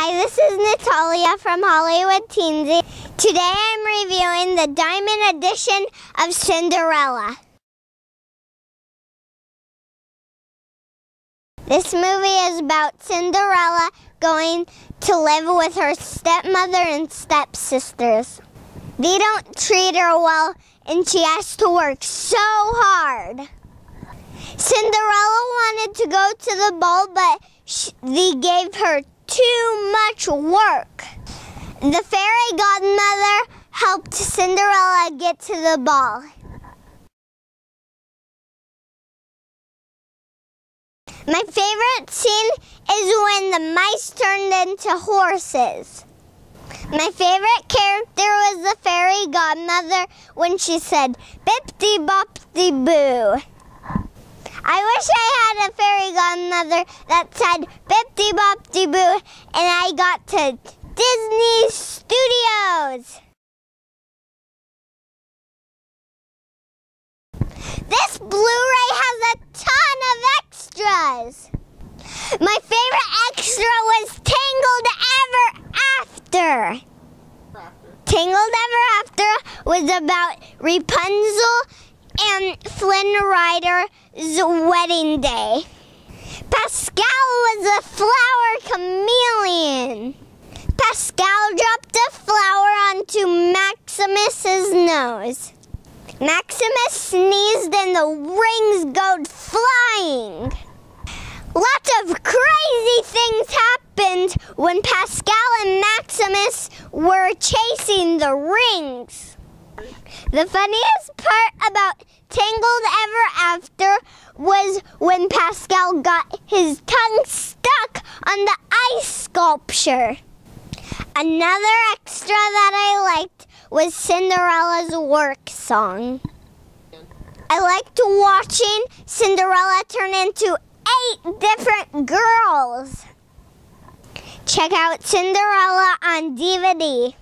Hi, this is Natalia from Hollywood Teensy. Today I'm reviewing the Diamond Edition of Cinderella. This movie is about Cinderella going to live with her stepmother and stepsisters. They don't treat her well and she has to work so hard. Cinderella wanted to go to the ball, but they gave her too much work. The fairy godmother helped Cinderella get to the ball. My favorite scene is when the mice turned into horses. My favorite character was the fairy godmother when she said, "Bip-de-bop-de-boo." I wish I had a fairy godmother that said "Bip-de-bop-de-boo" and I got to Disney Studios. This Blu-ray has a ton of extras. My favorite extra was Tangled Ever After. Tangled Ever After was about Rapunzel and Flynn Rider's wedding day. Pascal was a flower chameleon. Pascal dropped a flower onto Maximus's nose. Maximus sneezed and the rings go flying. Lots of crazy things happened when Pascal and Maximus were chasing the rings. The funniest part about Tangled Ever After was when Pascal got his tongue stuck on the ice sculpture. Another extra that I liked was Cinderella's work song. I liked watching Cinderella turn into 8 different girls. Check out Cinderella on DVD.